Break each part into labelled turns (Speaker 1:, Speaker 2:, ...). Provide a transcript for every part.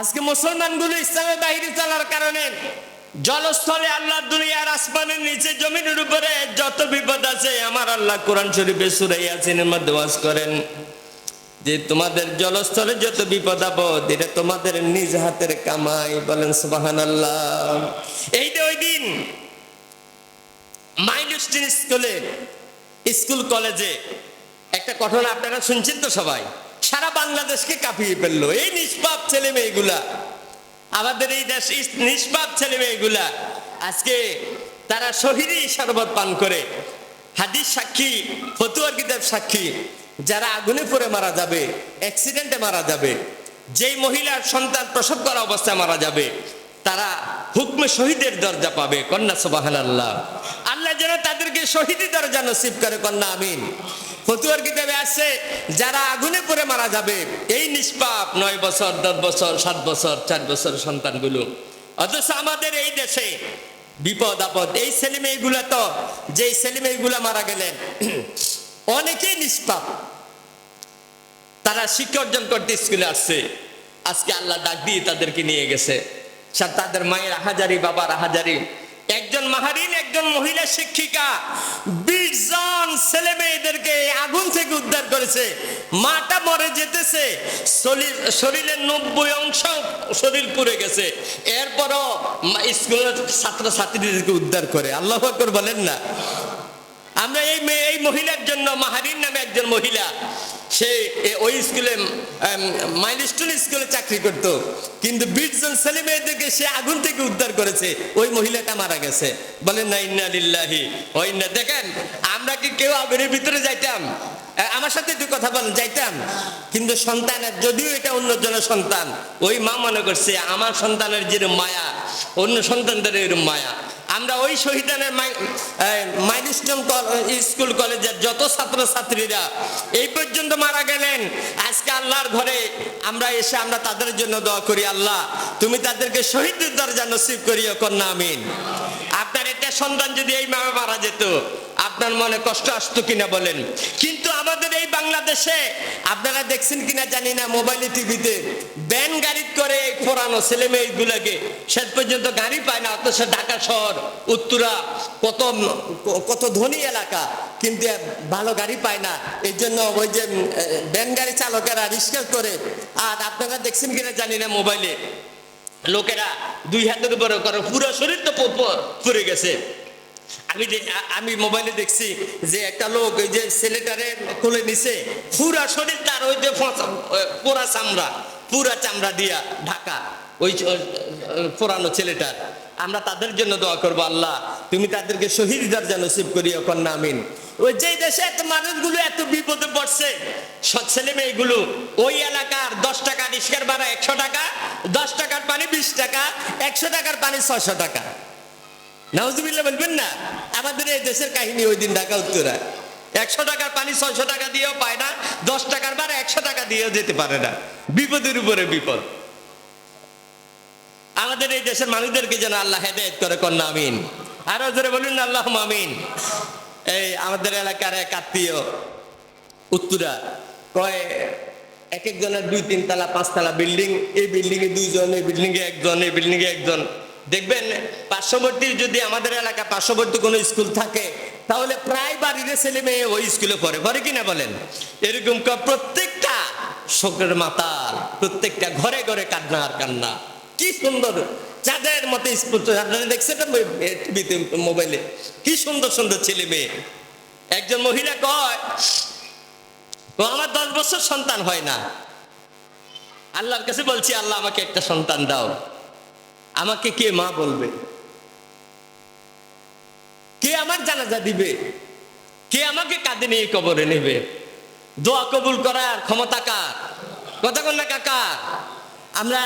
Speaker 1: আজকে মুসলমানগুলো ইসলামের বাইরে চলার কারণে জলস্থলে আল্লাহ দুনিয়ার আসমানের নিচে জমিনের উপরে যত বিপদ আছে আমার আল্লাহ কোরআন শরীফে সূরা ইয়াসিনের মধ্যে ওয়াজ করেন যে তোমাদের জলস্থলে যত বিপদ আপদ এটা তোমাদের নিজ হাতের কামাই। বলেন সুবহানাল্লাহ। এই যে ওই দিন মাইলস্টোন স্কুল কলেজে একটা ঘটনা আপনারা শুনছেন তো, সবাই সারা বাংলাদেশকে কাঁপিয়ে ফেললো। এই নিষ্পাপ ছেলে মেয়েগুলা, আমাদের এই দেশ নিষ্পাপ ছেলে মেয়েগুলা আজকে তারা শহীদই শরবত পান করে, হাদিস সাক্ষী, ফতুয়ার কিতাব সাক্ষী, যারা আগুনে পড়ে মারা যাবে, অ্যাক্সিডেন্টে মারা যাবে, যেই মহিলার সন্তান প্রসব করা অবস্থায় মারা যাবে, তারা হুকমে শহীদের দরজা পাবে। কন্যা সুবহানাল্লাহ। আল্লাহ যেন তাদেরকে শহীদি দরজা নসিব করে, কন্যা আমিন। ফতুয়ার কিতাবে আছে যারা আগুনে পড়ে মারা যাবে, এই নিষ্পাপ 9 বছর 10 বছর 7 বছর 4 বছর সন্তানগুলো। অথচ আমাদের এই দেশে বিপদ আপদ এই ছেলে মেয়েগুলা, তো যেই ছেলে মেয়েগুলা মারা গেলেন অনেকেই নিষ্পাপ, তারা শিক্ষা অর্জন করতে স্কুলে আসছে, আজকে আল্লাহ ডাক দিয়ে তাদেরকে নিয়ে গেছে। তাদের মায়ের আহাজারি, বাবার আহাজারি। একজন মাহারিন, একজন মহিলা শিক্ষিকা 20 জন ছেলে মেয়েদেরকে আগুন থেকে উদ্ধার করেছে। মাটা মরে যেতেছে, শরীরের 90 অংশ শরীর পুড়ে গেছে, এরপরও স্কুলের ছাত্র ছাত্রীদেরকে উদ্ধার করে। আল্লাহু আকবার বলেন না। আমরা এই মহিলার জন্য, মাহারিন নামে একজন মহিলা, সে ওই স্কুলে মাইলস্টোন স্কুলে চাকরি করত, কিন্তু 20 জন ছেলে মেয়েদেরকে সে আগুন থেকে উদ্ধার করেছে। ওই মহিলাটা মারা গেছে। বলেন না ইন্না লিল্লাহি ওয়া ইন্না। দেখেন, আমরা কি কেউ আগুনের ভিতরে যাইতাম? আমার সাথে একটু কথা বলেন, যাইতাম? কিন্তু সন্তানের, যদিও এটা অন্যজনের সন্তান, ওই মা মনে করছে আমার সন্তানের যেরকম মায়া অন্য সন্তানদের এরকম মায়া। আমরা ওই শহীদানের মাইলস্টোন স্কুল কলেজের যত ছাত্র ছাত্রীরা এই পর্যন্ত মারা গেলেন, আজকে আল্লাহর ঘরে আমরা এসে আমরা তাদের জন্য দোয়া করি, আল্লাহ তুমি তাদেরকে শহীদের দরজা নসিব করিও, কন্যা আমিন। আপনার একটা সন্তান যদি এইভাবে মারা যেত, আপনার মনে কষ্ট আসতো কিনা বলেন? কিন্তু আমাদের এই বাংলাদেশে আপনারা দেখছেন কিনা জানি না, মোবাইলে টিভিতে ব্যান গাড়ি করে পড়ানো ছেলে মেয়েগুলোকে, শেষ পর্যন্ত গাড়ি পায় না। অথচ ঢাকা শহর, উত্তরা, কত ধনী এলাকা, কিন্তু ভালো গাড়ি পায় না। এই জন্য ওই যে ব্যান গাড়ি চালকেরা রিক্সা করে। আর আপনারা দেখছেন কিনা জানি না, মোবাইলে লোকেরা 2 হাতের উপরে করে, পুরো শরীর তো পুড়ে গেছে। আমি মোবাইলে দেখছি যে একটা লোক ওই যে ছেলেটারে কোলে নিছে, পুরা শরীর তার ওই যে পুরা চামড়া দিয়া ঢাকা, ওই পোড়ানো ছেলেটার। আমরা তাদের জন্য দোয়া করবো, আল্লাহ তুমি তাদেরকে শহীদ দরজা নসিব করিও, কন্যা আমিন। ওই যে দেশে এত মানুষগুলো এত বিপদে পড়ছে, ছেলে মেয়েগুলো, ওই এলাকার 10 টাকা রিক্সার ভাড়া 100 টাকা, 10 টাকার পানি 20 টাকা, 100 টাকার পানি 600 টাকা। নাউজুবিল্লাহ বলবেন না। আমাদের এই দেশের কাহিনী ওই দিন ঢাকা উত্তরা 100 টাকার পানি 600 টাকা দিয়েও পায় না, 10 টাকার ভাড়া 100 টাকা দিয়েও যেতে পারে না। বিপদের উপরে বিপদ। আমাদের এই দেশের মানুষদেরকে যেন আল্লাহ হেদায়েত করে, কন্যা আমিন। আরো জোরে বলুন আল্লাহুম্মা আমিন। এই আমাদের এলাকার এক আত্মীয় উত্তরা কয়, এক একজনের 2-3 তলা 5 তলা বিল্ডিং, এই বিল্ডিং এ 2 জন, এই বিল্ডিং এ 1 জন, এই বিল্ডিং এ 1 জন। দেখবেন পার্শ্ববর্তী, যদি আমাদের এলাকা পার্শ্ববর্তী কোনো স্কুল থাকে, তাহলে প্রায় বাড়ির ছেলে মেয়ে ওই স্কুলে পড়ে কিনা বলেন? এরকম প্রত্যেকটা শোকের মাতাল, প্রত্যেকটা ঘরে ঘরে কান্না আর কান্না। কি সুন্দর চাঁদের মতো স্কুল, আপনারা দেখছেন টিভিতে, মোবাইলে, কি সুন্দর সুন্দর ছেলে মেয়ে। একজন মহিলা কয়, ও আমার 10 বছর সন্তান হয় না, আল্লাহর কাছে বলছি, আল্লাহ আমাকে একটা সন্তান দাও। আমাকে কে মা বলবে? কে আমার জানাজা দিবে? কে আমাকে কাঁধে নিয়ে কবরে নেবে? দোয়া কবুল করার ক্ষমতা কার? কথা বল না কাকা। আমরা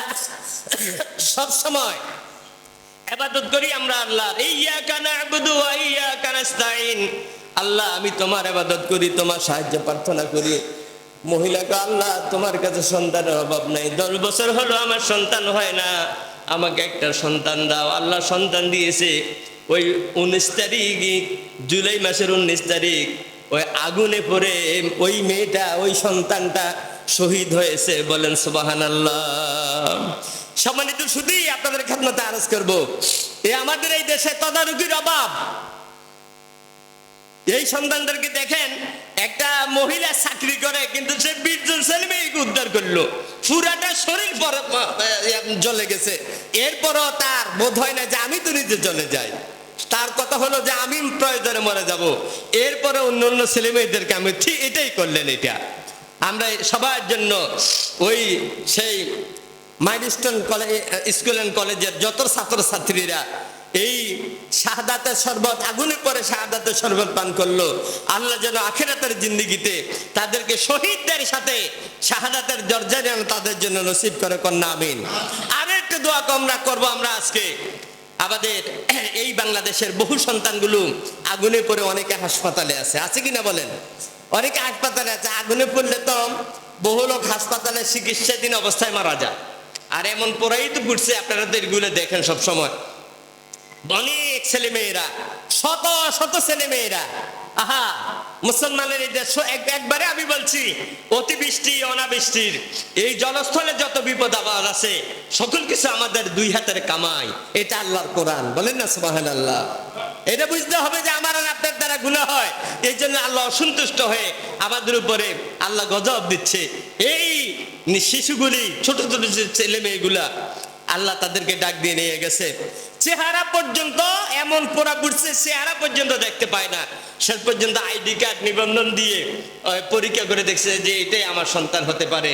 Speaker 1: সব সময় ইবাদত করি আমরা আল্লাহর, ইয়্যাকা না'বুদু ওয়া ইয়্যাকা নাস্তাঈন। আল্লাহ আমি তোমার ইবাদত করি, তোমার সাহায্য প্রার্থনা করি। মহিলাকে, আল্লাহ তোমার কাছে সন্তানের অভাব নাই, 10 বছর হলো আমার সন্তান হয় না, আমাকে একটা সন্তান দাও। আল্লাহ সন্তান দিয়েছে। ওই 19 তারিখ, জুলাই মাসের 19 তারিখ, ওই আগুনে পড়ে ওই মেয়েটা, ওই সন্তানটা শহীদ হয়েছে। বলেন সুবহানাল্লাহ। সম্মানিত শুধুই আপনাদের খেদমতে আরজ করব, আমাদের এই দেশে তদারকির অভাব। এই সন্তানদেরকে দেখেন, একটা মহিলা চাকরি করে কিন্তু সে 20 জন ছেলে মেয়েকে উদ্ধার করলো, পুরাটা শরীর জ্বলে গেছে, এরপরও তার বোধ হয় না যে আমি তো নিজে চলে যাই। তার কথা হলো যে আমি প্রয়োজনে মরে যাব, এরপরে অন্য অন্য ছেলে মেয়েদেরকে আমি ঠিক এটাই করলেন। এটা আমরা সবার জন্য ওই সেই মাইলস্টোন কলেজ, স্কুল অ্যান্ড কলেজের যত ছাত্রছাত্রীরা এই শাহাদাতের শরবত, আগুনে পরে শাহাদাতের শরবত পান করলো, আল্লাহ যেন আখিরাতের জিন্দেগিতে তাদেরকে শহীদদের সাথে শাহাদাতের দরজা যেন তাদের জন্য নসিব করে, কন্যা আমিন। আরো একটু দোয়া আমরা করবো। আমরা আজকে আমাদের এই বাংলাদেশের বহু সন্তানগুলো আগুনে পড়ে অনেকে হাসপাতালে আছে কিনা বলেন? অনেকে হাসপাতালে আছে। আগুনে পড়লে তো বহু লোক হাসপাতালে চিকিৎসাধীন অবস্থায় মারা যায়, আর এমন পরেই তো ঘুরছে। আপনারা তো এগুলো দেখেন সব সময়, অনেক ছেলে মেয়েরা, শত শত ছেলে মেয়েরা, আহা মুসলমানের এই দেশ একবারে আমি বলছি, অতিবৃষ্টি অনাবৃষ্টির এই জলস্থলে যত বিপদ আপদ আছে, সকল কিছু আমাদের দুই হাতের কামাই। এটা আল্লাহর কোরআন, বলেন না সুবহানাল্লাহ। এটা বুঝতে হবে যে আমার আর আপনার দ্বারা গুনাহ হয়, এই জন্য আল্লাহ অসন্তুষ্ট হয়ে আমাদের উপরে আল্লাহ গজব দিচ্ছে। এই শিশুগুলি, ছোট ছোট ছেলে মেয়েগুলা, আল্লাহ তাদেরকে ডাক দিয়ে নিয়ে গেছে, চেহারা পর্যন্ত এমন পোড়া বুঝছে, চেহারা পর্যন্ত দেখতে পায় না। শেষ পর্যন্ত আইডি কার্ড নিবন্ধন দিয়ে পরীক্ষা করে দেখছে যে এটাই আমার সন্তান হতে পারে।